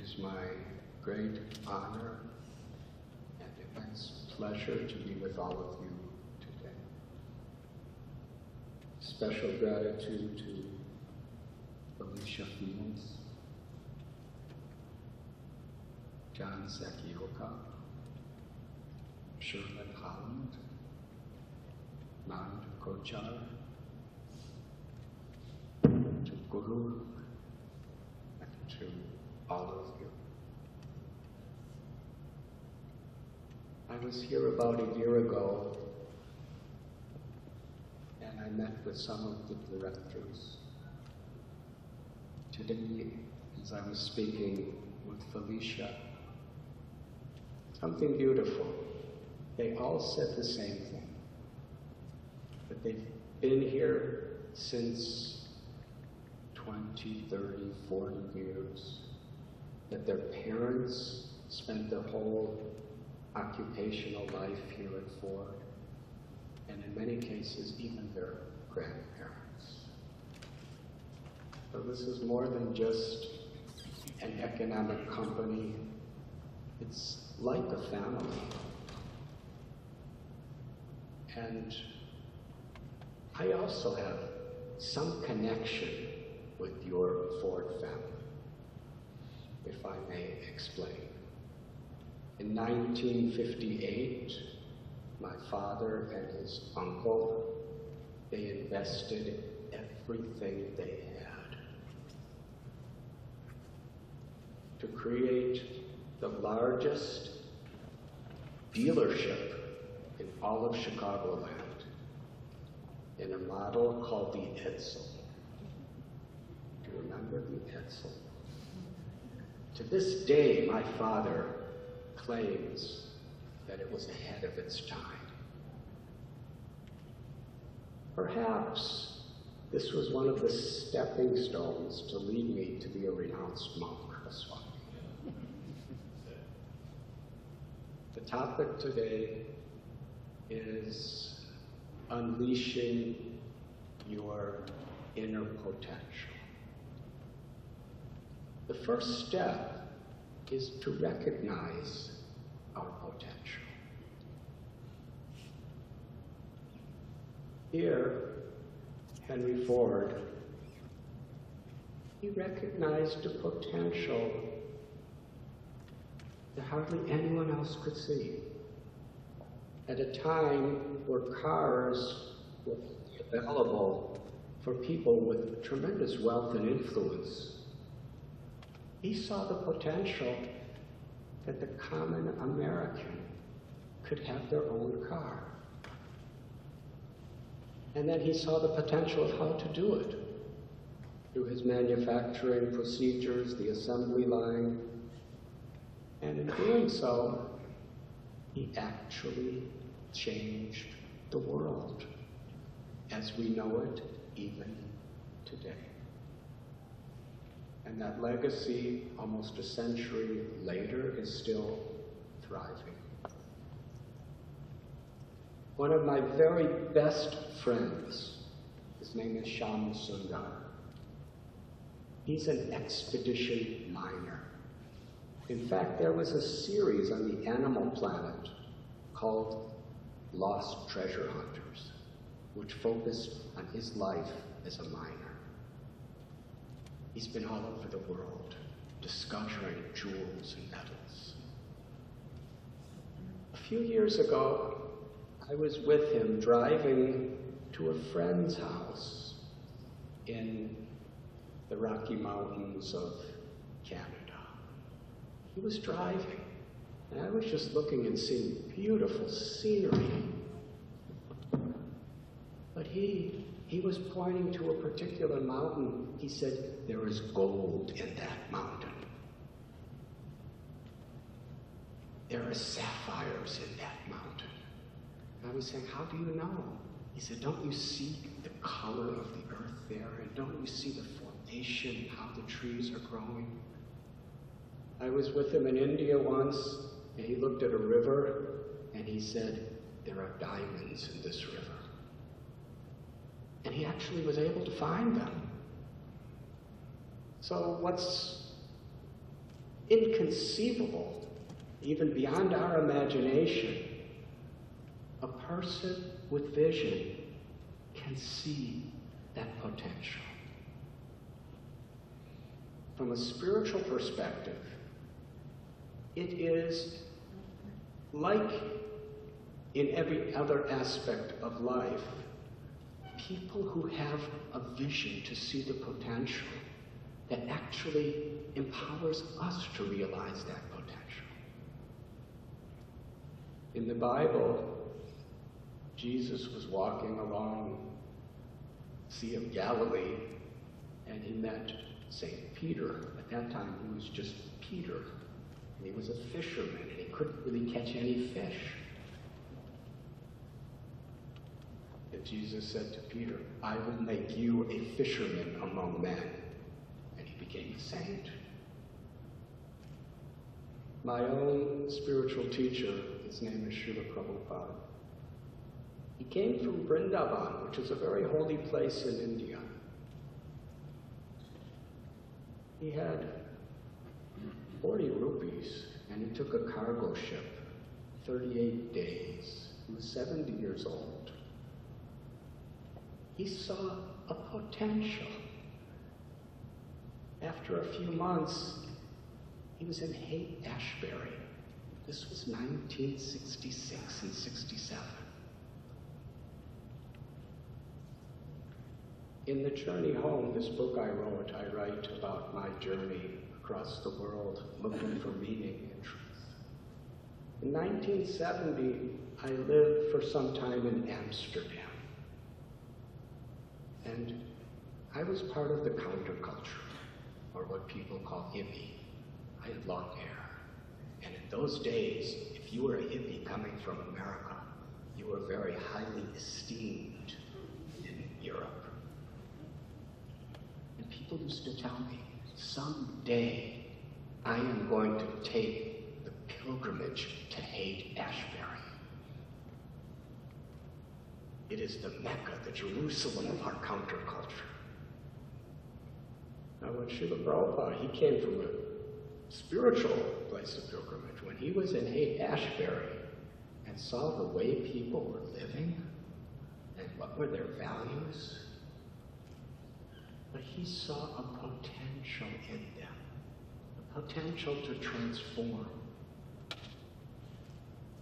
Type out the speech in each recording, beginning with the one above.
is my great honor and immense pleasure to be with all of you today. Special gratitude to Felicia Fields, John Sekioka, Sherman Holland, Nand Kochar, to Guru, and to all of you. I was here about a year ago, and I met with some of the directors. Today, as I was speaking with Felicia, something beautiful. They all said the same thing, that they've been here since 20, 30, 40 years, that their parents spent their whole occupational life here at Ford, and in many cases, even their grandparents. So this is more than just an economic company. It's like a family. And I also have some connection with your Ford family, if I may explain. In 1958, my father and his uncle, they invested everything they had to create the largest dealership in all of Chicagoland in a model called the Edsel. Do you remember the Edsel? To this day, my father claims that it was ahead of its time. Perhaps this was one of the stepping stones to lead me to be a renounced monk, a Swami. The topic today is unleashing your inner potential. The first step is to recognize our potential. Here, Henry Ford, he recognized a potential that hardly anyone else could see. At a time where cars were available for people with tremendous wealth and influence, he saw the potential that the common American could have their own car. And then he saw the potential of how to do it through his manufacturing procedures, the assembly line, and in doing so, he actually changed the world as we know it even today. And that legacy, almost a century later, is still thriving. One of my very best friends, his name is Shyam Sundar. He's an expedition miner. In fact, there was a series on the Animal Planet called Lost Treasure Hunters, which focused on his life as a miner. He's been all over the world, discovering jewels and metals. A few years ago, I was with him driving to a friend's house in the Rocky Mountains of Canada. He was driving, and I was just looking and seeing beautiful scenery. But he was pointing to a particular mountain. He said, "There is gold in that mountain. There are sapphires in that mountain." And I was saying, "How do you know?" He said, "Don't you see the color of the earth there? And don't you see the formation, how the trees are growing?" I was with him in India once, and he looked at a river, and he said, "There are diamonds in this river." And he actually was able to find them. So what's inconceivable, even beyond our imagination, a person with vision can see that potential. From a spiritual perspective, it is like in every other aspect of life, people who have a vision to see the potential that actually empowers us to realize that potential. In the Bible, Jesus was walking along the Sea of Galilee, and he met St. Peter. At that time, he was just Peter, and he was a fisherman, and he couldn't really catch any fish. And Jesus said to Peter, "I will make you a fisherman among men." And he became a saint. My own spiritual teacher, his name is Srila Prabhupada. He came from Vrindavan, which is a very holy place in India. He had 40 rupees, and he took a cargo ship, 38 days. He was 70 years old. He saw a potential. After a few months, he was in Haight-Ashbury. This was 1966 and 67. In the journey home, this book I wrote, I write about my journey across the world, looking for meaning and truth. In 1970, I lived for some time in Amsterdam. And I was part of the counterculture, or what people call hippie. I had long hair. And in those days, if you were a hippie coming from America, you were very highly esteemed in Europe. And people used to tell me, someday I am going to take the pilgrimage to Haight-Ashbury. It is the Mecca, the Jerusalem of our counterculture. Now, when Srila Prabhupada, he came from a spiritual place of pilgrimage. When he was in Haight-Ashbury and saw the way people were living and what were their values, but he saw a potential in them, a potential to transform.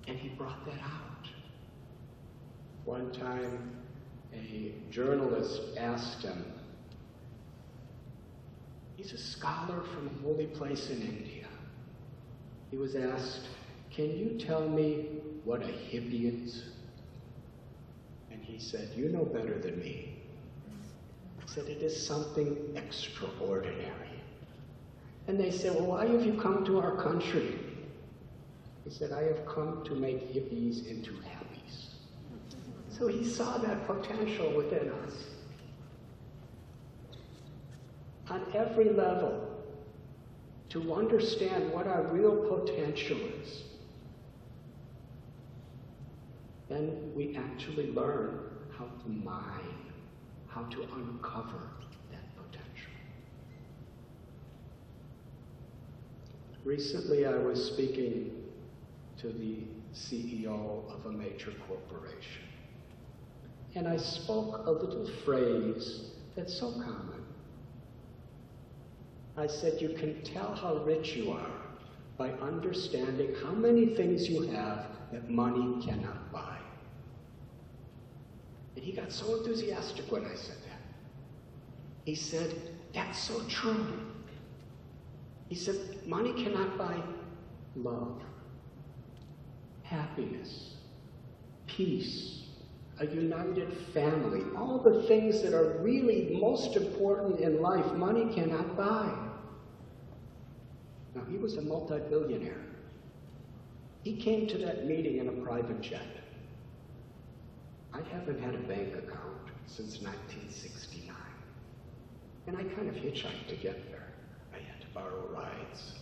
And he brought that out. One time, a journalist asked him, he's a scholar from a holy place in India. He was asked, "Can you tell me what a hippie is?" And he said, "You know better than me." He said, "It is something extraordinary." And they said, "Well, why have you come to our country?" He said, "I have come to make hippies into happies." So he saw that potential within us. On every level, to understand what our real potential is, then we actually learn how to mine, how to uncover that potential. Recently, I was speaking to the CEO of a major corporation, and I spoke a little phrase that's so common. I said, you can tell how rich you are by understanding how many things you have that money cannot buy. And he got so enthusiastic when I said that. He said, that's so true. He said, money cannot buy love, happiness, peace, a united family, all the things that are really most important in life, money cannot buy. Now, he was a multi-billionaire. He came to that meeting in a private jet. I haven't had a bank account since 1969. And I kind of hitchhiked to get there. I had to borrow rides.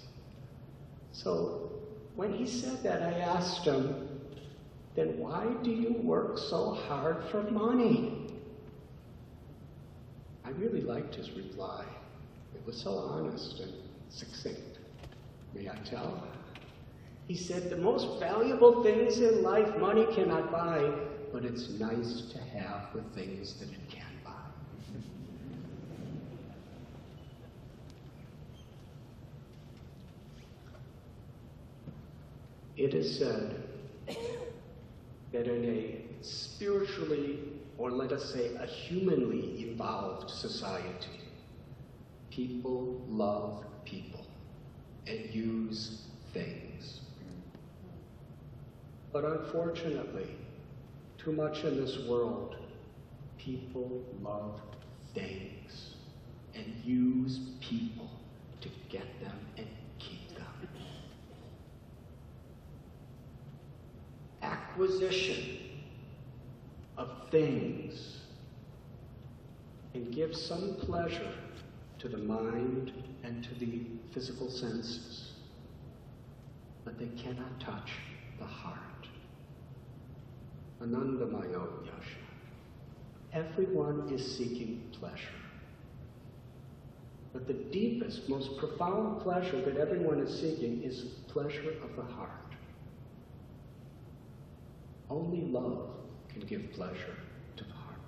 So when he said that, I asked him, then why do you work so hard for money? I really liked his reply. It was so honest and succinct. May I tell? He said, the most valuable things in life money cannot buy, but it's nice to have the things that it can buy. It is said that in a spiritually, or let us say a humanly evolved society, people love people and use things. But unfortunately, too much in this world, people love things and use people to get them and keep them. Acquisition of things can give some pleasure to the mind and to the physical senses, but they cannot touch the heart. Anandamayo Yasha. Everyone is seeking pleasure. But the deepest, most profound pleasure that everyone is seeking is pleasure of the heart. Only love can give pleasure to the heart.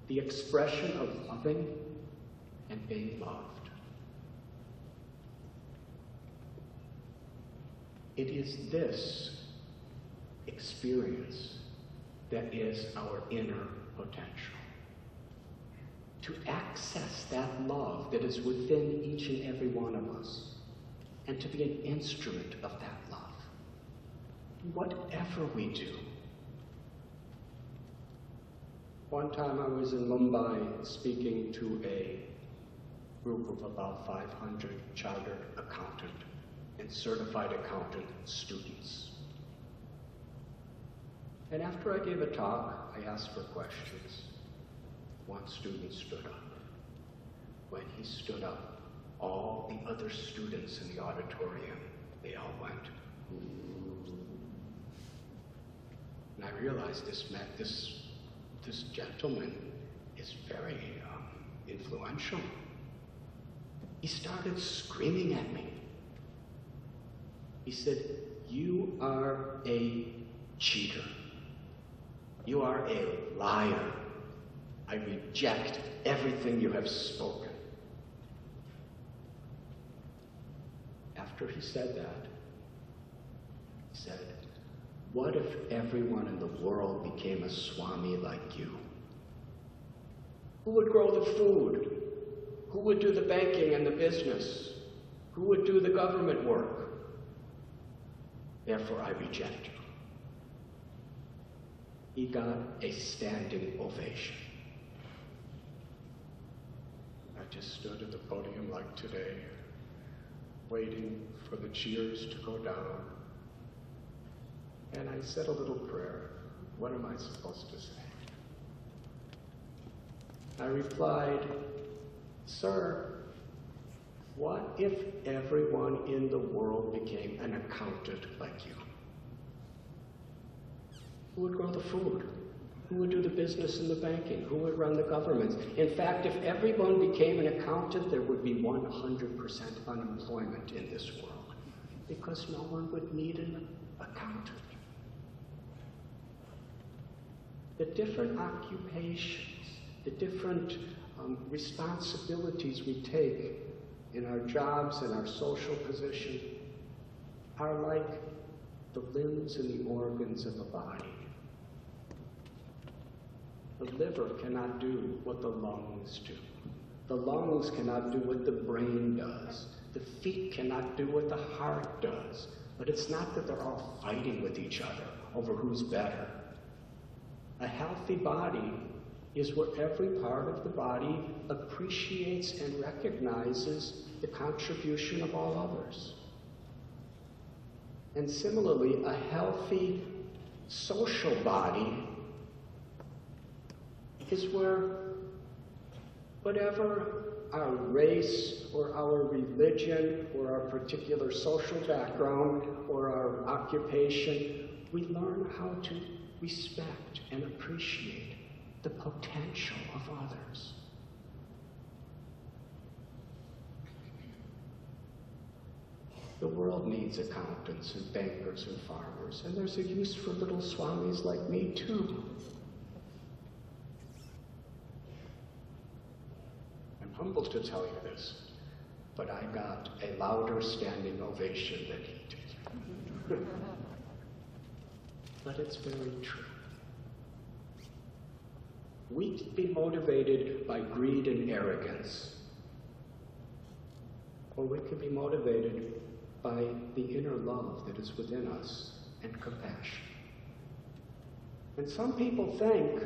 The expression of loving and being loved. It is this experience that is our inner potential. To access that love that is within each and every one of us, and to be an instrument of that love. Whatever we do. One time I was in Mumbai speaking to a group of about 500 chartered accountant and certified accountant students. And after I gave a talk, I asked for questions. One student stood up. When he stood up, all the other students in the auditorium, they all went, ooh. And I realized this gentleman is very influential. He started screaming at me. He said, "You are a cheater. You are a liar. I reject everything you have spoken." After he said that, he said, "What if everyone in the world became a Swami like you? Who would grow the food? Who would do the banking and the business? Who would do the government work? Therefore, I reject you." He got a standing ovation. I just stood at the podium like today, waiting for the cheers to go down. And I said a little prayer. What am I supposed to say? I replied, "Sir, what if everyone in the world became an accountant like you? Who would grow the food? Who would do the business and the banking? Who would run the governments? In fact, if everyone became an accountant, there would be 100% unemployment in this world, because no one would need an accountant." The different occupations, the different responsibilities we take in our jobs and our social position are like the limbs and the organs of the body. The liver cannot do what the lungs do. The lungs cannot do what the brain does. The feet cannot do what the heart does. But it's not that they're all fighting with each other over who's better. A healthy body is where every part of the body appreciates and recognizes the contribution of all others. And similarly, a healthy social body is where whatever our race or our religion or our particular social background or our occupation, we learn how to respect and appreciate the potential of others. The world needs accountants and bankers and farmers, and there's a use for little swamis like me too. I'm humbled to tell you this, but I got a louder standing ovation than he did. But it's very true. We'd be motivated by greed and arrogance, or we could be motivated by the inner love that is within us and compassion. And some people think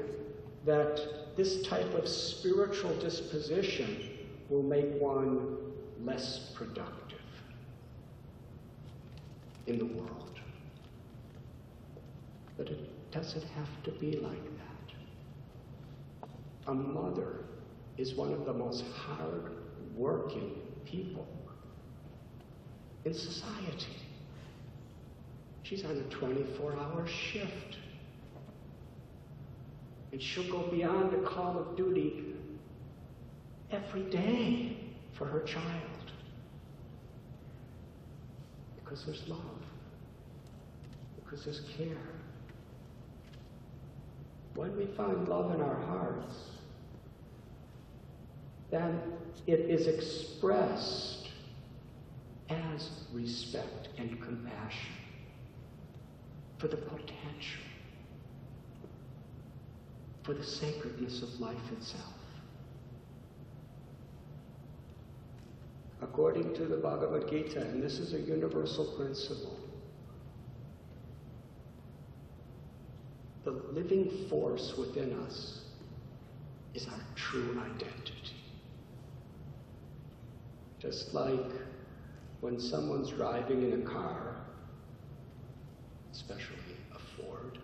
that this type of spiritual disposition will make one less productive in the world. But it doesn't have to be like that. A mother is one of the most hard-working people in society. She's on a 24-hour shift. And she'll go beyond the call of duty every day for her child. Because there's love. Because there's care. When we find love in our hearts, then it is expressed as respect and compassion for the potential, for the sacredness of life itself. According to the Bhagavad Gita, and this is a universal principle, the living force within us is our true identity. Just like when someone's driving in a car, especially a Ford,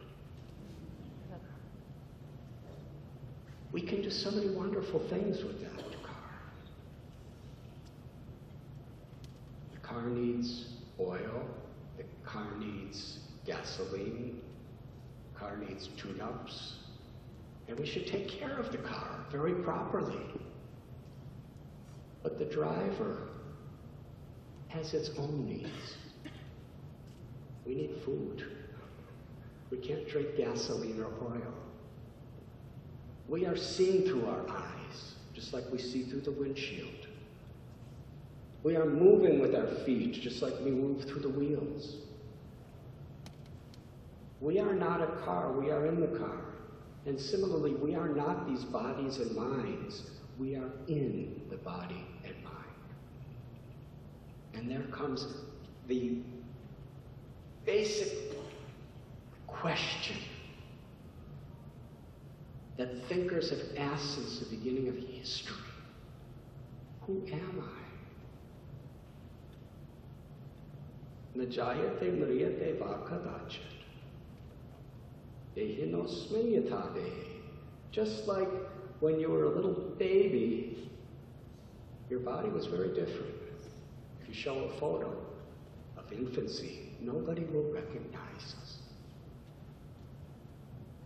we can do so many wonderful things with that car. The car needs oil, the car needs gasoline, the car needs tune-ups, and we should take care of the car very properly. But the driver has its own needs. We need food. We can't drink gasoline or oil. We are seeing through our eyes, just like we see through the windshield. We are moving with our feet, just like we move through the wheels. We are not a car, we are in the car. And similarly, we are not these bodies and minds. We are in the body and mind. And there comes the basic question that thinkers have asked since the beginning of history. Who am I? Najayate mriyate vakadachat. Dehinosmin yatha dehi. Just like when you were a little baby, your body was very different. If you show a photo of infancy, nobody will recognize us.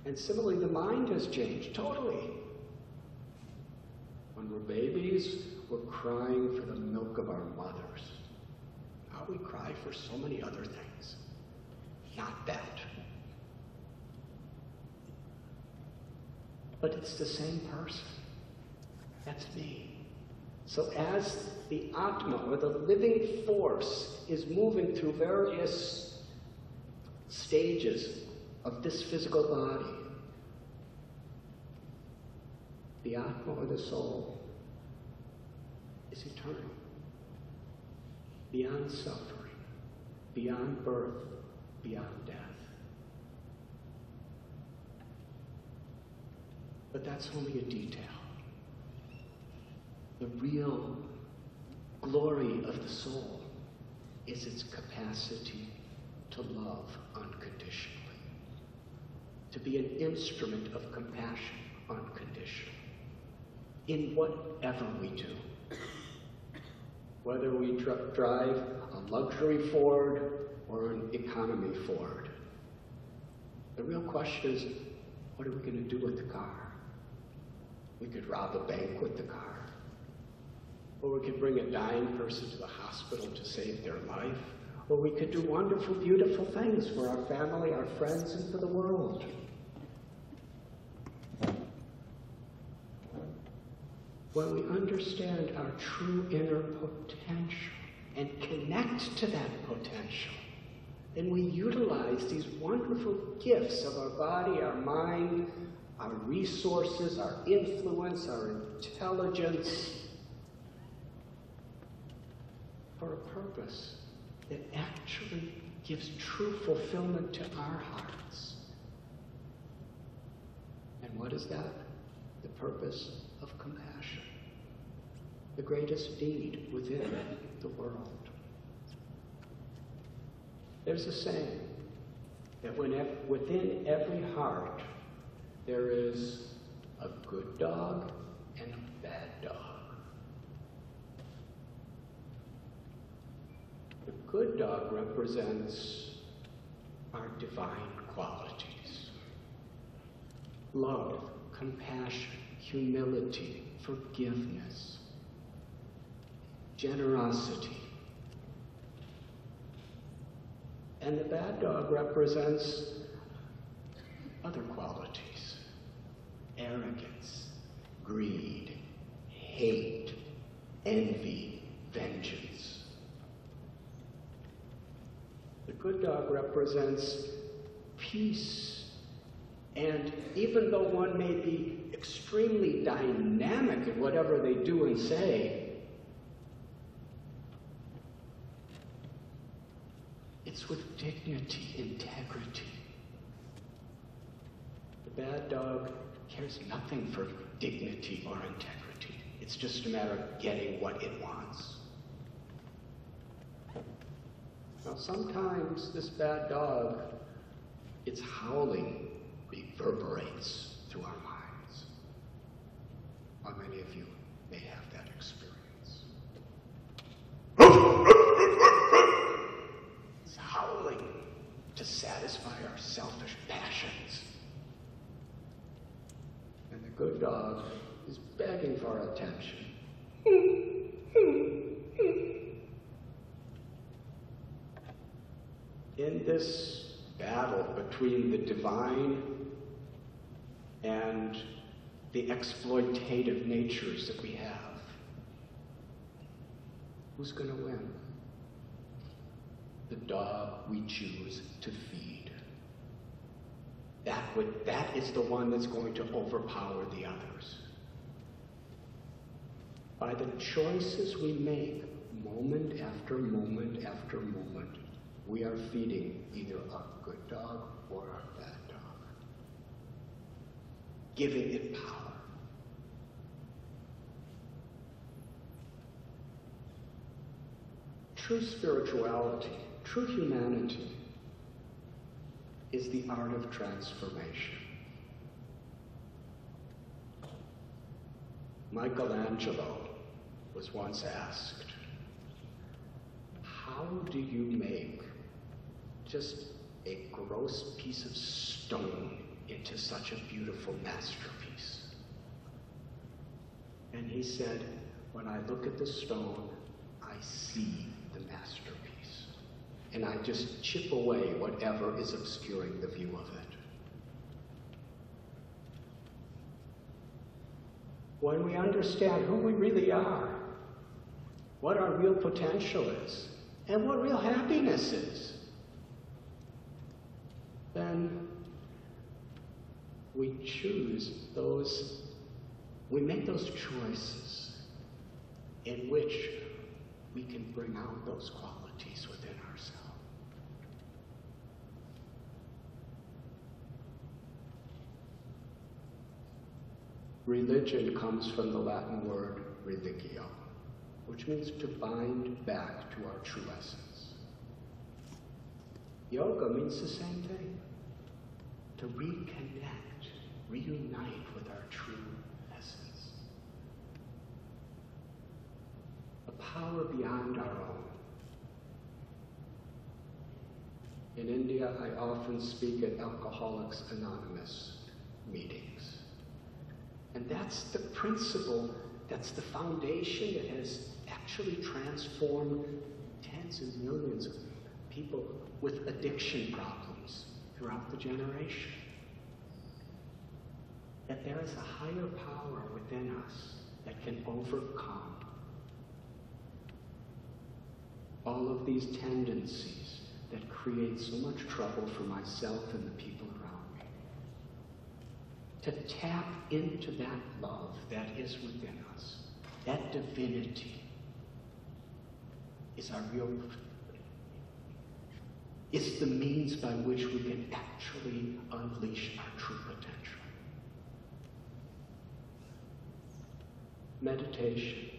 And similarly, the mind has changed totally. When we're babies, we're crying for the milk of our mothers. Now we cry for so many other things. Not that. But it's the same person. That's me. So as the Atma, or the living force, is moving through various stages of this physical body, the Atma, or the soul, is eternal, beyond suffering, beyond birth, beyond death. But that's only a detail. The real glory of the soul is its capacity to love unconditionally, to be an instrument of compassion unconditionally, in whatever we do. Whether we drive a luxury Ford or an economy Ford. The real question is, what are we going to do with the car? We could rob a bank with the car. Or we could bring a dying person to the hospital to save their life. Or we could do wonderful, beautiful things for our family, our friends, and for the world. When we understand our true inner potential and connect to that potential, then we utilize these wonderful gifts of our body, our mind, our resources, our influence, our intelligence for a purpose that actually gives true fulfillment to our hearts. And what is that? The purpose of compassion, the greatest need within the world. There's a saying that within every heart there is a good dog and a bad dog. The good dog represents our divine qualities: love, compassion, humility, forgiveness, generosity. And the bad dog represents other qualities: arrogance, greed, hate, envy, vengeance. The good dog represents peace. And even though one may be extremely dynamic in whatever they do and say, it's with dignity, integrity. The bad dog cares nothing for dignity or integrity. It's just a matter of getting what it wants. Now sometimes this bad dog, its howling reverberates through our minds. How many of you may have that experience? It's howling to satisfy our selfish passions. And the good dog is begging for attention. In this battle between the divine and the exploitative natures that we have, who's going to win? The dog we choose to feed. That is the one that's going to overpower the others. By the choices we make, moment after moment after moment, we are feeding either our good dog or our bad dog, giving it power. True spirituality, true humanity, is the art of transformation. Michelangelo was once asked, how do you make just a gross piece of stone into such a beautiful masterpiece? And he said, when I look at the stone, I see the masterpiece. And I just chip away whatever is obscuring the view of it. When we understand who we really are, what our real potential is, and what real happiness is, then we make those choices in which we can bring out those qualities within ourselves. Religion comes from the Latin word religio, which means to bind back to our true essence. Yoga means the same thing, to reconnect, reunite with our true essence. A power beyond our own. In India, I often speak at Alcoholics Anonymous meetings. And that's the principle That's the foundation that has actually transformed tens of millions of people with addiction problems throughout the generation. That there is a higher power within us that can overcome all of these tendencies that create so much trouble for myself and the people around me. To tap into that love that is within us, that divinity, is our real, it's the means by which we can actually unleash our true potential. Meditation,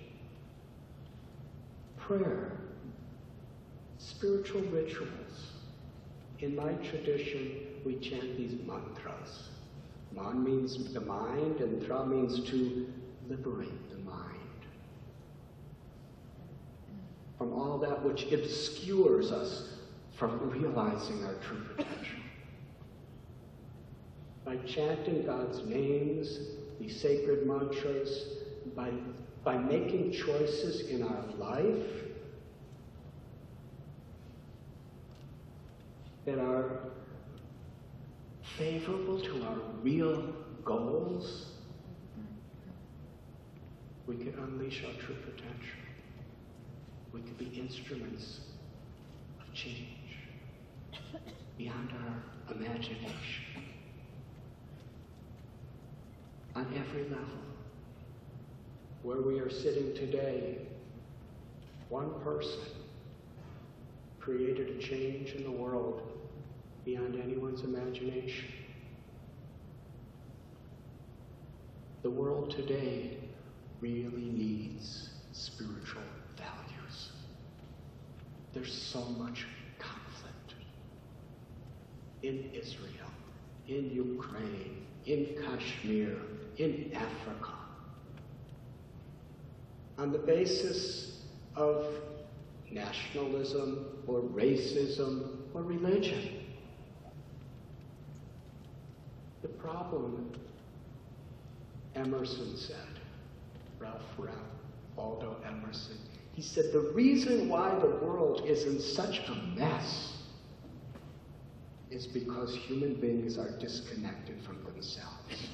prayer, spiritual rituals. In my tradition, we chant these mantras. Man means the mind, and tra means to liberate the mind from all that which obscures us from realizing our true potential. By chanting God's names, these sacred mantras, by making choices in our life that are favorable to our real goals, we can unleash our true potential. We can be instruments of change beyond our imagination on every level. Where we are sitting today, one person created a change in the world beyond anyone's imagination. The world today really needs spiritual values. There's so much conflict in Israel, in Ukraine, in Kashmir, in Africa, on the basis of nationalism or racism or religion. The problem, Emerson said, Ralph Waldo Emerson, he said, the reason why the world is in such a mess is because human beings are disconnected from themselves.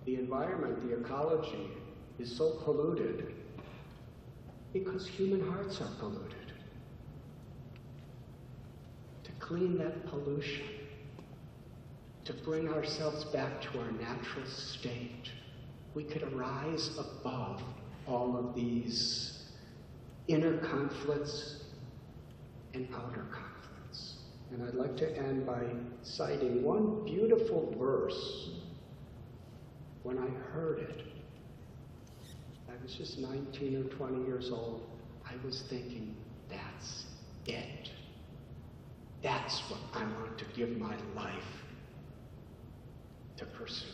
The environment, the ecology, is so polluted because human hearts are polluted. To clean that pollution, to bring ourselves back to our natural state, we could arise above all of these inner conflicts and outer conflicts. And I'd like to end by citing one beautiful verse. When I heard it, I was just 19 or 20 years old. I was thinking, that's it. That's what I want to give my life to pursue.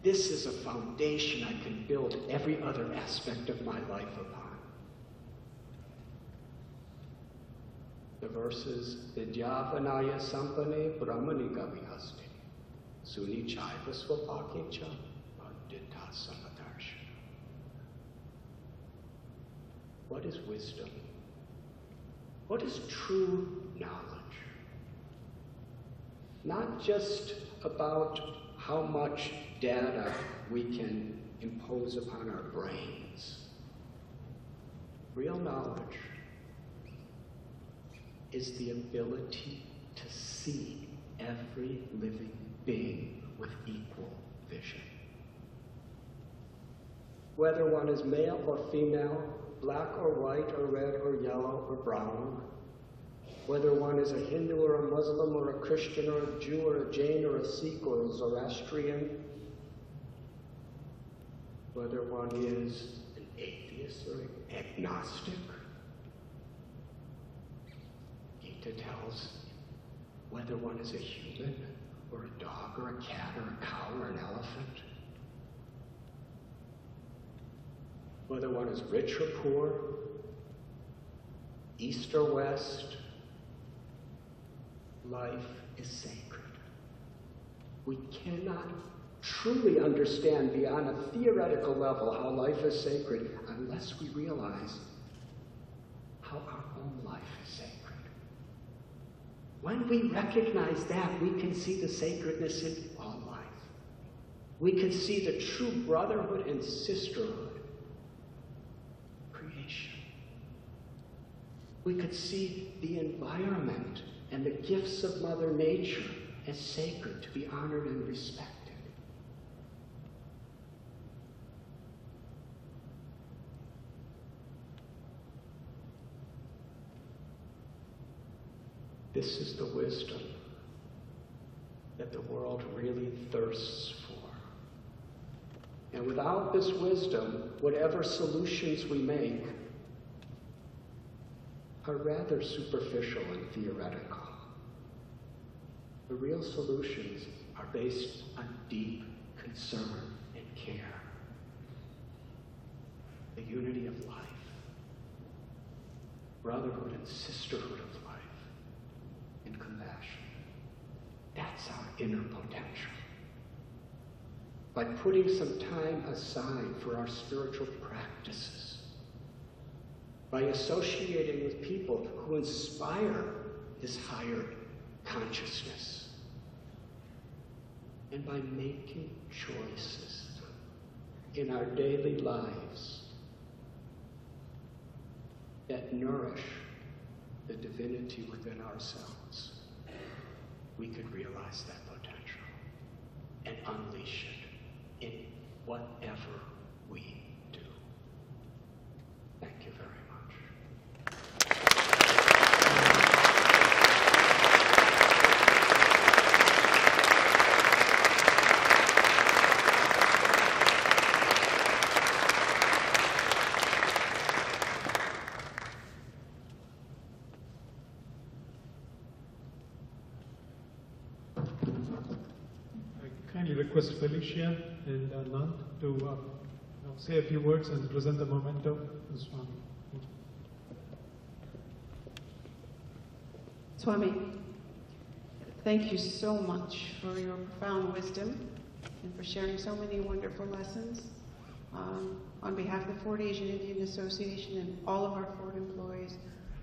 This is a foundation I can build every other aspect of my life upon. The verse is, Vidyavanaya sampane brahmani gavihasti. Suni chaiva swapakicha pandita samadarshana. What is wisdom? What is true knowledge? Not just about how much data we can impose upon our brains. Real knowledge is the ability to see every living being with equal vision. Whether one is male or female, black or white or red or yellow or brown, whether one is a Hindu or a Muslim or a Christian or a Jew or a Jain or a Sikh or a Zoroastrian, whether one is an atheist or an agnostic. Gita tells whether one is a human or a dog or a cat or a cow or an elephant, whether one is rich or poor, east or west, life is sacred. We cannot truly understand beyond a theoretical level how life is sacred unless we realize how our own life is sacred. When we recognize that, we can see the sacredness in all life. We can see the true brotherhood and sisterhood, creation. We could see the environment and the gifts of Mother Nature as sacred to be honored and respected. This is the wisdom that the world really thirsts for. And without this wisdom, whatever solutions we make are rather superficial and theoretical. The real solutions are based on deep concern and care. The unity of life, brotherhood and sisterhood of life, and compassion. That's our inner potential. By putting some time aside for our spiritual practices, by associating with people who inspire this higher consciousness, and by making choices in our daily lives that nourish the divinity within ourselves, we could realize that potential and unleash it in whatever we do. Thank you very much. Kindly request Felicia and Nand to say a few words and present the memento to Swami. Swami, thank you so much for your profound wisdom and for sharing so many wonderful lessons. On behalf of the Fort Asian Indian Association and all of our Fort employees,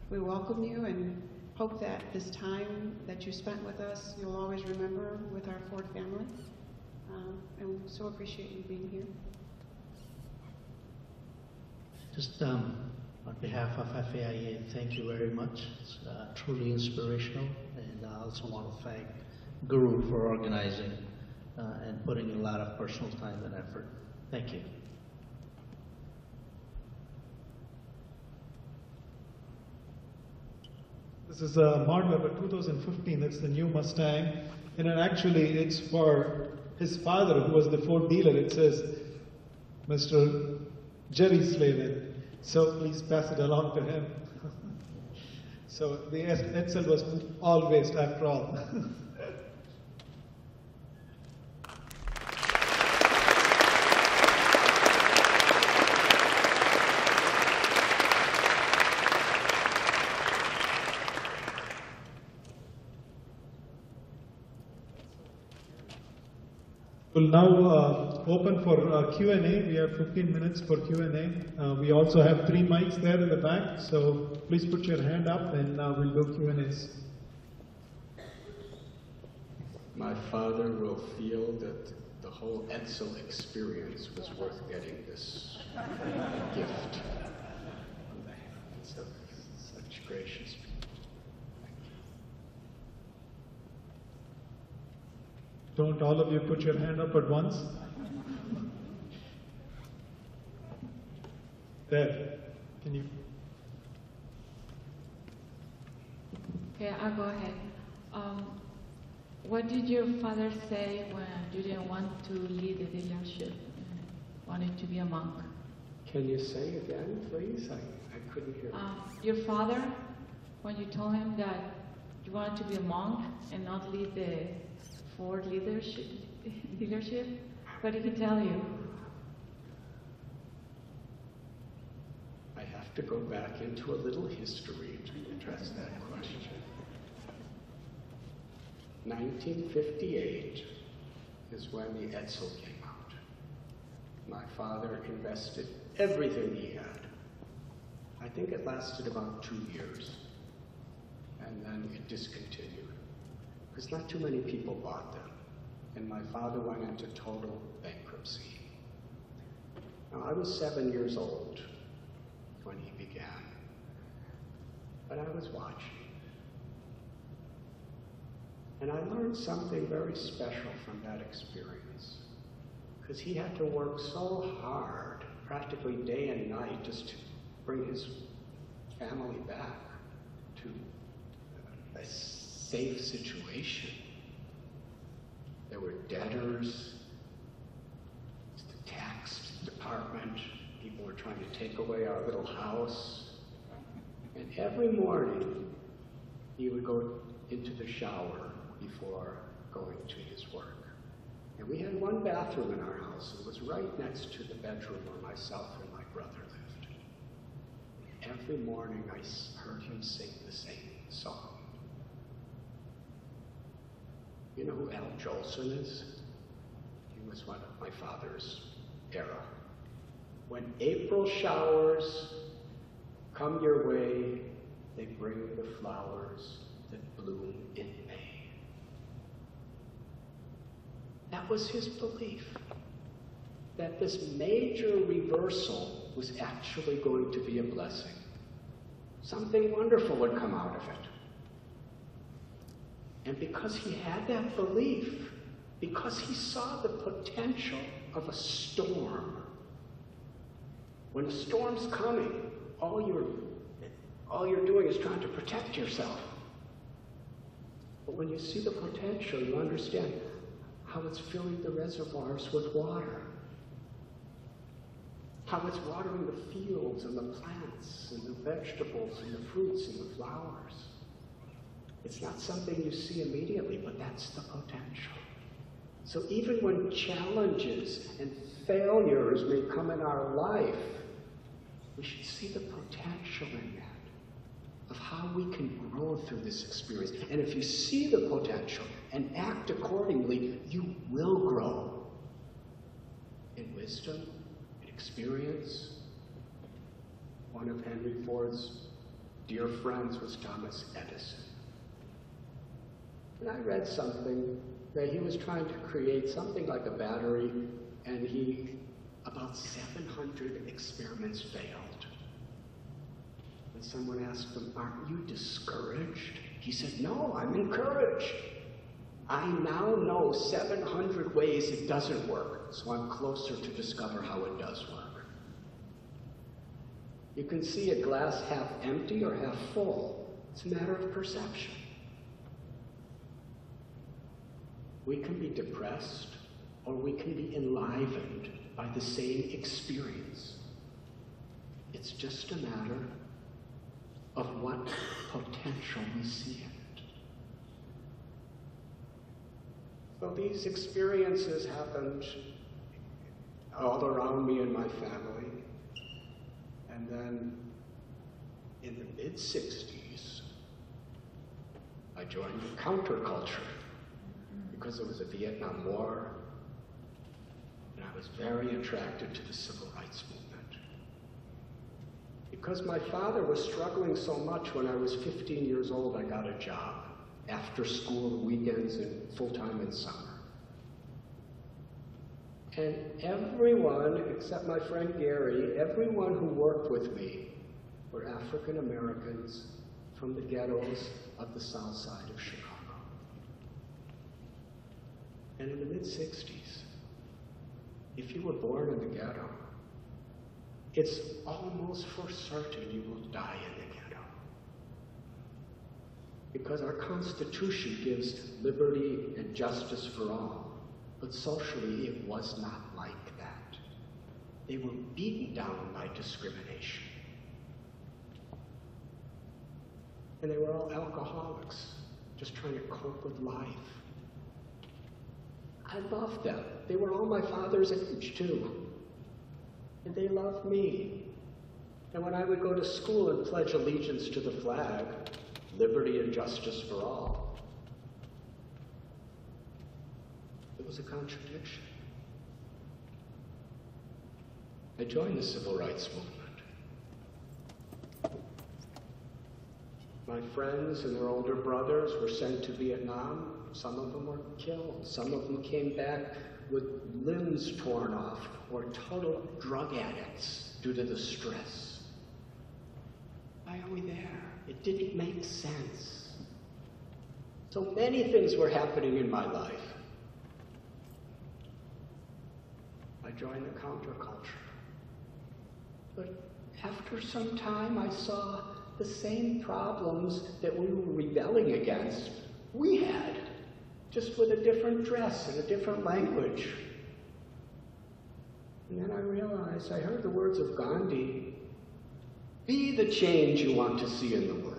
we welcome you and hope that this time that you spent with us, you'll always remember with our Fort family. And we so appreciate you being here. Just on behalf of FAIA, thank you very much. It's truly inspirational, and I also want to thank Guru for organizing and putting a lot of personal time and effort. Thank you. This is a model of a 2015, that's the new Mustang. And actually it's for his father, who was the Ford dealer. It says, Mr. Jerry Slavin. So please pass it along to him. So the Edsel was all waste after all. We'll now open for Q&A. We have 15 minutes for Q&A. We also have 3 mics there in the back, so please put your hand up and we'll do Q&As. My father will feel that the whole Edsel experience was worth getting this gift from the hands of such gracious people. Don't all of you put your hand up at once. There, can you? Okay, I'll go ahead. What did your father say when you didn't want to lead the dealership and wanted to be a monk? Can you say again, please? I couldn't hear. Your father, when you told him that you wanted to be a monk and not lead the Ford dealership, what did he tell you? I have to go back into a little history to address that question. 1958, is when the Edsel came out. My father invested everything he had. I think it lasted about 2 years, and then it discontinued, because not too many people bought them, and my father went into total bankruptcy. Now, I was 7 years old when he began, but I was watching. And I learned something very special from that experience, because he had to work so hard, practically day and night, just to bring his family back to a safe situation. There were debtors, the tax department, people were trying to take away our little house. And every morning, he would go into the shower before going to his work. And we had one bathroom in our house. It was right next to the bedroom where myself and my brother lived. Every morning I heard him sing the same song. You know who Al Jolson is? He was one of my father's era. When April showers come your way, they bring the flowers that bloom in May. That was his belief, that this major reversal was actually going to be a blessing. Something wonderful would come out of it. And because he had that belief, because he saw the potential of a storm, when a storm's coming, all you're doing is trying to protect yourself. But when you see the potential, you understand how it's filling the reservoirs with water, how it's watering the fields and the plants and the vegetables and the fruits and the flowers. It's not something you see immediately, but that's the potential. So even when challenges and failures may come in our life, we should see the potential in that, of how we can grow through this experience. And if you see the potential and act accordingly, you will grow in wisdom, in experience. One of Henry Ford's dear friends was Thomas Edison. And I read something that he was trying to create something like a battery, and about 700 experiments failed. And someone asked him, "Aren't you discouraged?" He said, "No, I'm encouraged. I now know 700 ways it doesn't work, so I'm closer to discover how it does work." You can see a glass half empty or half full. It's a matter of perception. We can be depressed, or we can be enlivened by the same experience. It's just a matter of what potential we see in it. So these experiences happened all around me and my family. And then in the mid-60s, I joined the counterculture, because there was a Vietnam War, and I was very attracted to the civil rights movement. Because my father was struggling so much, when I was 15 years old, I got a job, after school, weekends, and full-time in summer. And everyone, except my friend Gary, everyone who worked with me were African Americans from the ghettos of the south side of Chicago. And in the mid-60s, if you were born in the ghetto, it's almost for certain you will die in the ghetto. Because our Constitution gives liberty and justice for all, but socially it was not like that. They were beaten down by discrimination. And they were all alcoholics, just trying to cope with life. I loved them. They were all my father's age, too. And they loved me. And when I would go to school and pledge allegiance to the flag, liberty and justice for all, It was a contradiction. I joined the civil rights movement. My friends and their older brothers were sent to Vietnam. Some of them were killed. Some of them came back with limbs torn off or total drug addicts due to the stress. Why are we there? It didn't make sense. So many things were happening in my life. I joined the counterculture. But after some time, I saw the same problems that we were rebelling against, we had, just with a different dress and a different language. And then I realized, I heard the words of Gandhi, be the change you want to see in the world.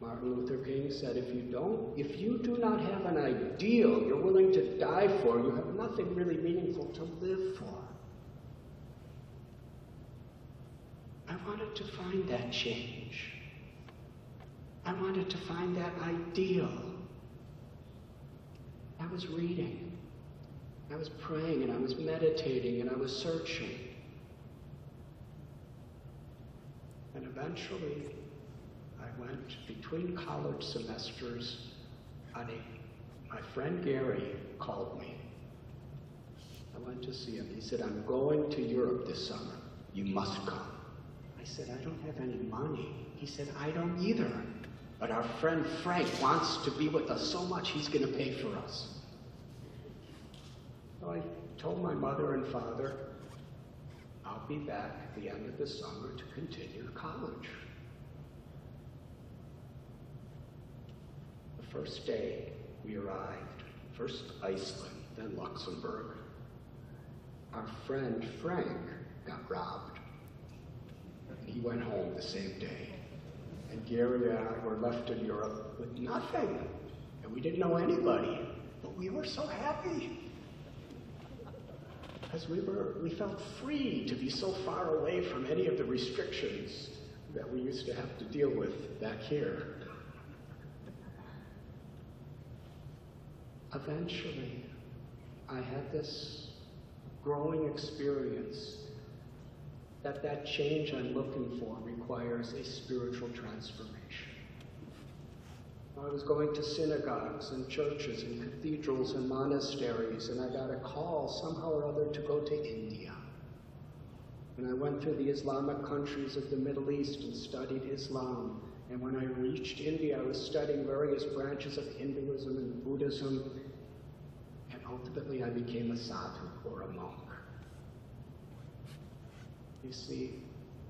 Martin Luther King said, if you do not have an ideal you're willing to die for, you have nothing really meaningful to live for. I wanted to find that change. I wanted to find that ideal. I was reading, I was praying, and I was meditating, and I was searching. And eventually, I went between college semesters my friend Gary called me. I went to see him. He said, I'm going to Europe this summer. You must come. I said, I don't have any money. He said, I don't either. But our friend Frank wants to be with us so much, he's going to pay for us. So I told my mother and father, I'll be back at the end of the summer to continue college. The first day we arrived, first Iceland, then Luxembourg. Our friend Frank got robbed. He went home the same day. And Gary and I were left in Europe with nothing. And we didn't know anybody. But we were so happy. Because we felt free to be so far away from any of the restrictions that we used to have to deal with back here. Eventually, I had this growing experience that change I'm looking for requires a spiritual transformation. I was going to synagogues and churches and cathedrals and monasteries, and I got a call somehow or other to go to India. And I went through the Islamic countries of the Middle East and studied Islam. And when I reached India, I was studying various branches of Hinduism and Buddhism, and ultimately I became a sadhu, or a monk. You see,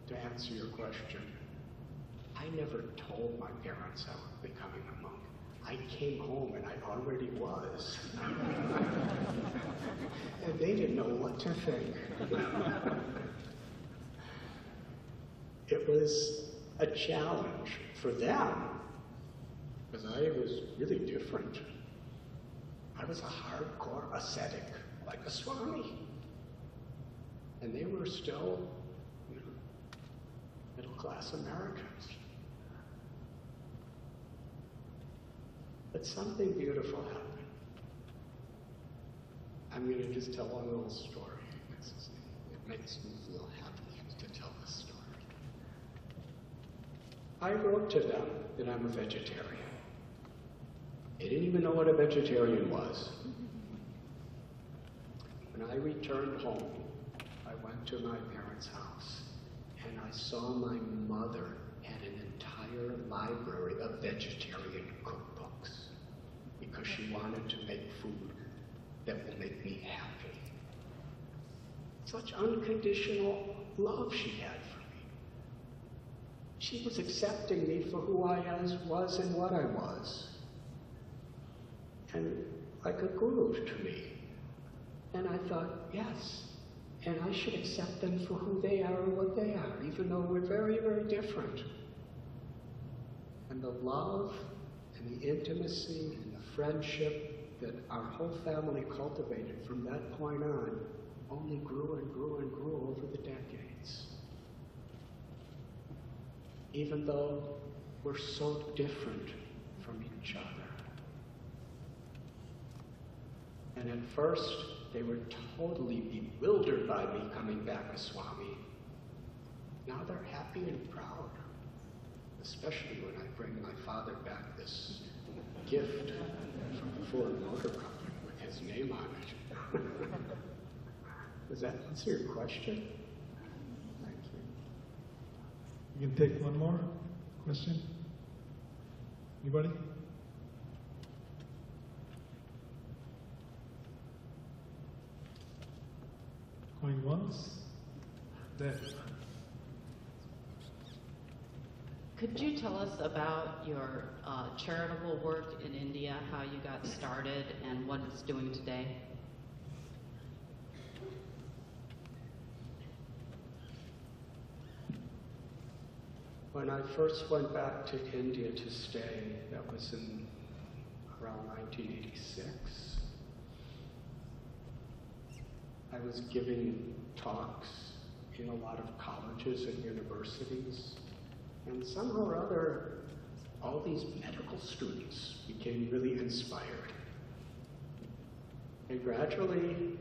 to answer your question, I never told my parents I was becoming a monk. I came home and I already was. And they didn't know what to think. It was a challenge for them, because I was really different. I was a hardcore ascetic, like a Swami. And they were still middle-class Americans. But something beautiful happened. I'm going to just tell one little story, because it makes me feel happy to tell this story. I wrote to them that I'm a vegetarian. They didn't even know what a vegetarian was. When I returned home, I went to my parents' house, and I saw my mother had an entire library of vegetarian cookbooks because she wanted to make food that will make me happy. Such unconditional love she had for me. She was accepting me for who I was and what I was. And like a guru to me. And I thought, yes, and I should accept them for who they are and what they are, even though we're very, very different. And the love and the intimacy and the friendship that our whole family cultivated from that point on only grew and grew and grew over the decades. Even though we're so different from each other. And at first, they were totally bewildered by me coming back as Swami. Now they're happy and proud, especially when I bring my father back this gift from the Ford Motor Company with his name on it. Does that answer your question? Thank you. You can take one more question. Anybody? Going once? There. Could you tell us about your charitable work in India, how you got started, and what it's doing today? When I first went back to India to stay, that was in around 1986, I was giving talks in a lot of colleges and universities, and somehow or other, all these medical students became really inspired. And gradually,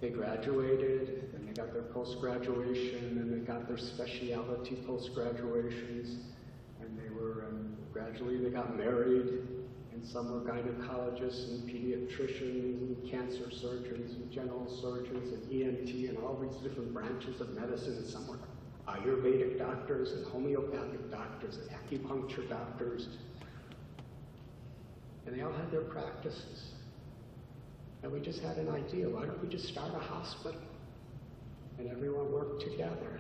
they graduated, and they got their post-graduation, and they got their specialty post-graduations, and they were, gradually they got married, and some were gynecologists and pediatricians and cancer surgeons and general surgeons and ENT and all these different branches of medicine, and some were Ayurvedic doctors and homeopathic doctors and acupuncture doctors, and they all had their practices. And we just had an idea, why don't we just start a hospital? And everyone worked together.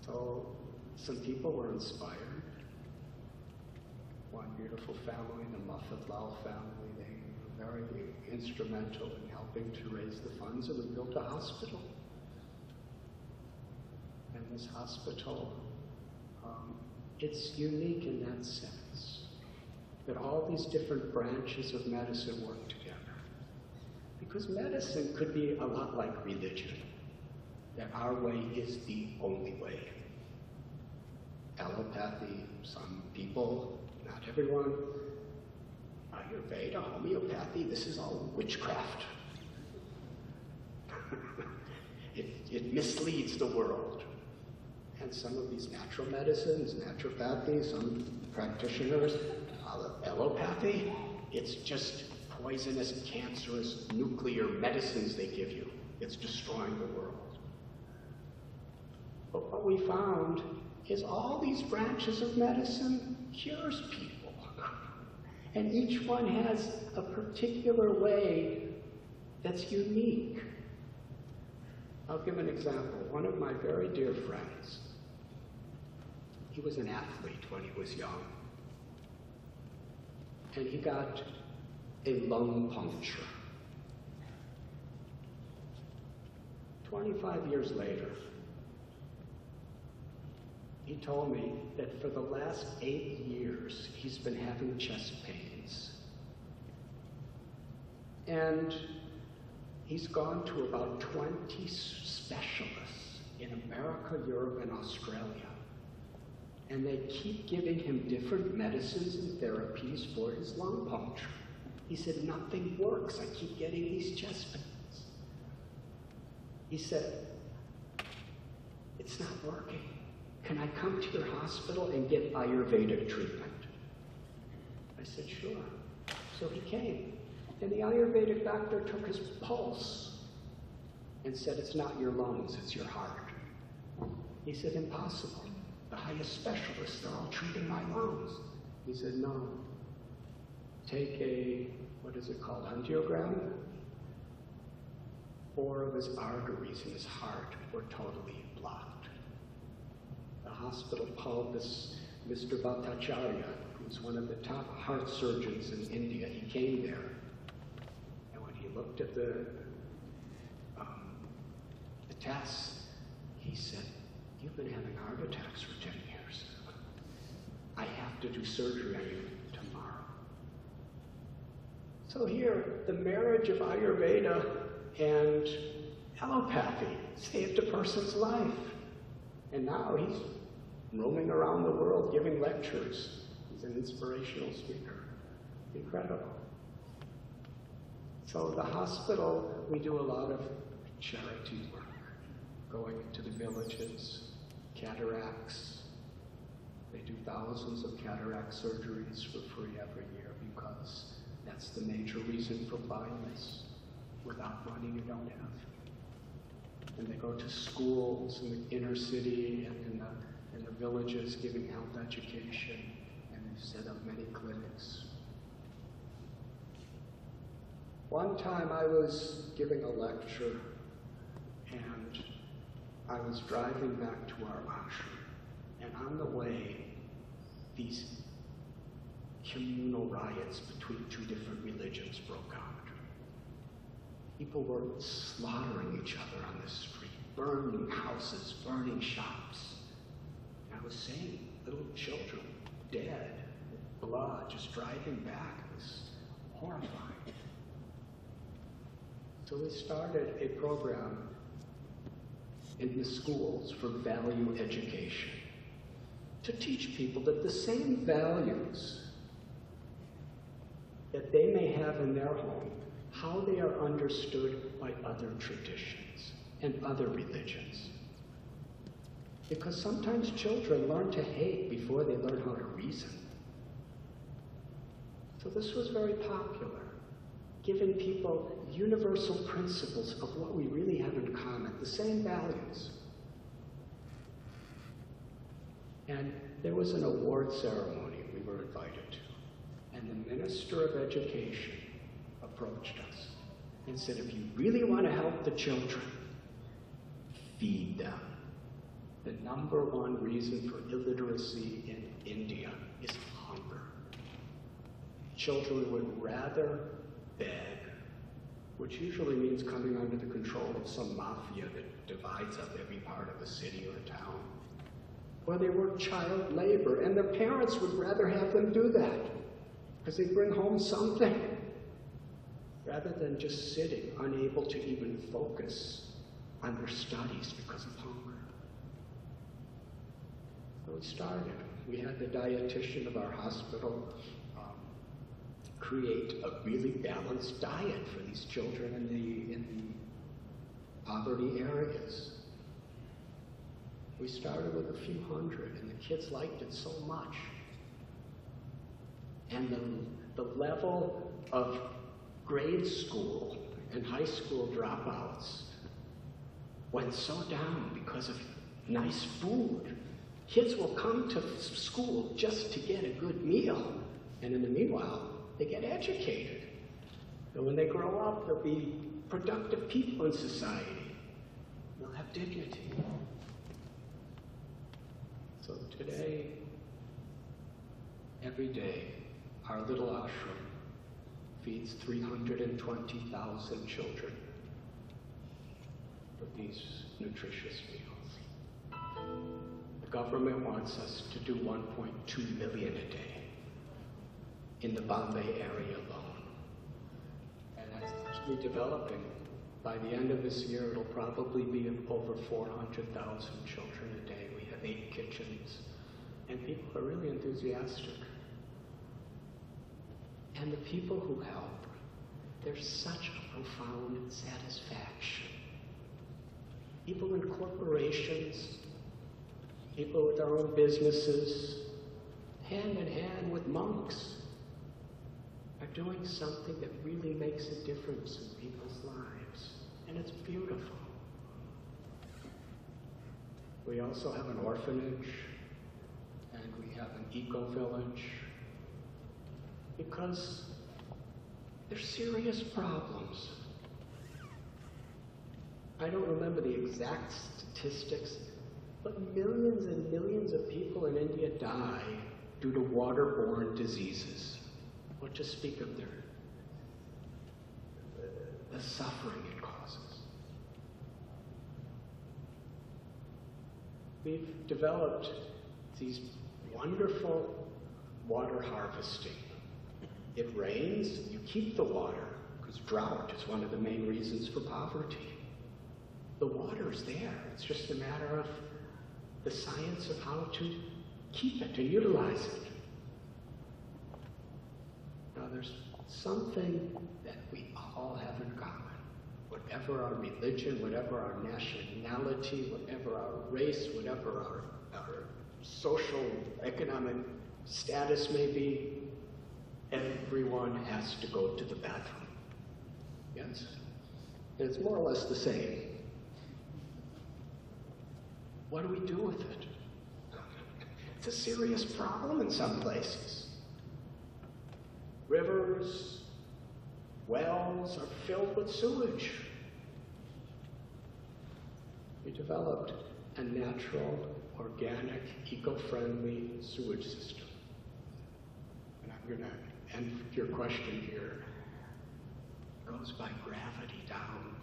So some people were inspired. One beautiful family, the Muffet Lal family, they were very instrumental in helping to raise the funds, and we built a hospital. And this hospital, it's unique in that sense, that all these different branches of medicine work together. Because medicine could be a lot like religion, that our way is the only way. Allopathy, some people, not everyone. Ayurveda, homeopathy, this is all witchcraft. It misleads the world. And some of these natural medicines, naturopathy, some practitioners, allopathy, it's just poisonous, cancerous, nuclear medicines they give you. It's destroying the world. But what we found is all these branches of medicine cures people. And each one has a particular way that's unique. I'll give an example. One of my very dear friends, he was an athlete when he was young. And he got a lung puncture. 25 years later, he told me that for the last 8 years, he's been having chest pains. And he's gone to about 20 specialists in America, Europe, and Australia. And they keep giving him different medicines and therapies for his lung puncture. He said, nothing works. I keep getting these chest pains. He said, it's not working. Can I come to your hospital and get Ayurvedic treatment? I said, sure. So he came. And the Ayurvedic doctor took his pulse and said, it's not your lungs, it's your heart. He said, impossible. The highest specialists, they're all treating my lungs. He said, no. Take a, what is it called, angiogram? 4 of his arteries in his heart were totally blocked. The hospital called this Mr. Bhattacharya, who's one of the top heart surgeons in India. He came there. And when he looked at the tests, he said, you've been having heart attacks for 10 years. I have to do surgery on you tomorrow. So here, the marriage of Ayurveda and allopathy saved a person's life. And now he's roaming around the world giving lectures. He's an inspirational speaker. Incredible. So the hospital, we do a lot of charity work, going into the villages, cataracts. They do thousands of cataract surgeries for free every year because that's the major reason for blindness. Without money, you don't have. And they go to schools in the inner city and in the villages giving health education, and they've set up many clinics. One time I was giving a lecture, and I was driving back to our ashram, and on the way, these communal riots between two different religions broke out. People were slaughtering each other on the street, burning houses, burning shops. And I was saying, little children dead, blood, just driving back. It was horrifying. So we started a program in the schools for value education to teach people that the same values that they may have in their home, how they are understood by other traditions and other religions. Because sometimes children learn to hate before they learn how to reason. So this was very popular, giving people universal principles of what we really have in common, the same values. And there was an award ceremony we were invited to, and the Minister of Education approached us and said, if you really want to help the children, feed them. The number one reason for illiteracy in India is hunger. Children would rather beg, which usually means coming under the control of some mafia that divides up every part of a city or a town, or they work child labor, and their parents would rather have them do that because they bring home something, rather than just sitting, unable to even focus on their studies because of hunger. So we started. We had the dietitian of our hospital create a really balanced diet for these children in the poverty areas. We started with a few hundred, and the kids liked it so much. And the level of grade school and high school dropouts went so down because of nice food. Kids will come to school just to get a good meal, and in the meanwhile, they get educated. And when they grow up, they'll be productive people in society. They'll have dignity. So today, every day, our little ashram feeds 320,000 children with these nutritious meals. The government wants us to do 1.2 million a day in the Bombay area alone. And that's actually developing. By the end of this year, it'll probably be over 400,000 children a day. We have 8 kitchens, and people are really enthusiastic. And the people who help, there's such a profound satisfaction. People in corporations, people with their own businesses, hand in hand with monks, are doing something that really makes a difference in people's lives. And it's beautiful. We also have an orphanage, and we have an eco-village, because there's serious problems. I don't remember the exact statistics, but millions and millions of people in India die due to waterborne diseases. What to speak of the suffering it causes. We've developed these wonderful water harvesting. It rains, you keep the water, because drought is one of the main reasons for poverty. The water's there. It's just a matter of the science of how to keep it and utilize it. Now, there's something that we all all have in common. Whatever our religion, whatever our nationality, whatever our race, whatever our social, economic status may be, everyone has to go to the bathroom. Yes? And it's more or less the same. What do we do with it? It's a serious problem in some places. Rivers, wells are filled with sewage. We developed a natural, organic, eco-friendly sewage system. And I'm going to end your question here. It goes by gravity down.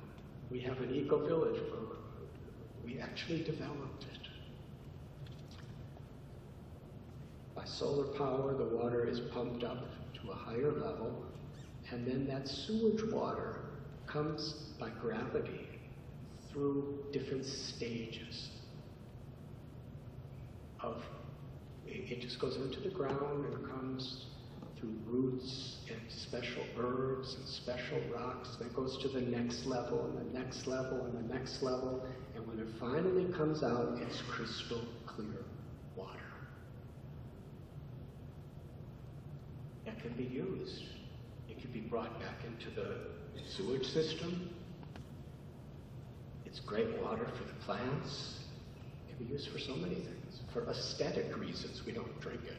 We have an eco-village where we actually developed it. By solar power, the water is pumped up to a higher level, and then that sewage water comes by gravity through different stages of, it just goes into the ground and comes through roots and special herbs and special rocks, then goes to the next level and the next level and the next level, and when it finally comes out, it's crystal clear water. That can be used. It can be brought back into the sewage system. It's great water for the plants. It can be used for so many things. For aesthetic reasons, we don't drink it.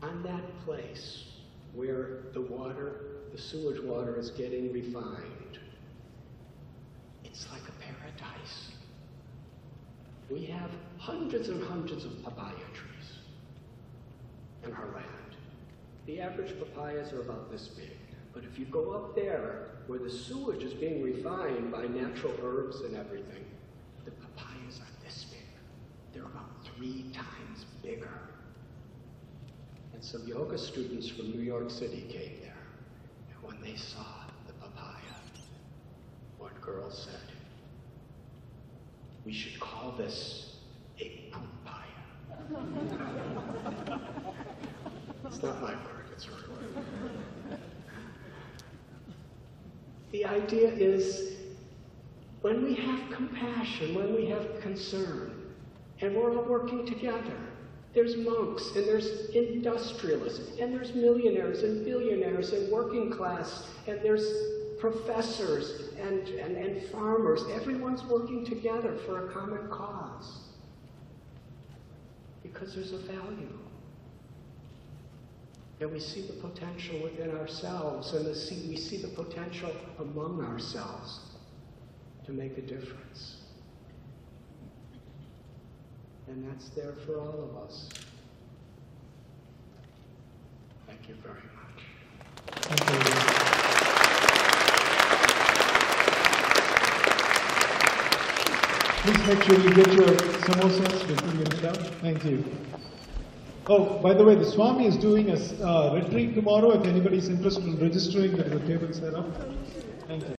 On that place where the water, the sewage water is getting refined, it's like a paradise. We have hundreds and hundreds of papaya trees in our land. The average papayas are about this big. But if you go up there where the sewage is being refined by natural herbs and everything, the papayas are this big. They're about 3 times bigger. And some yoga students from New York City came there. And when they saw the papaya, one girl said, "We should call this a papaya." It's not my word, it's her word. The idea is, when we have compassion, when we have concern, and we're all working together, there's monks, and there's industrialists, and there's millionaires and billionaires and working class, and there's professors and farmers. Everyone's working together for a common cause. Because there's a value. And we see the potential within ourselves, and we see the potential among ourselves to make a difference. And that's there for all of us. Thank you very much. Thank you. Please make sure you get your samosas before you head out. Thank you. Oh, by the way, the Swami is doing a retreat tomorrow. If anybody's interested in registering, there is a table set up. Thank you.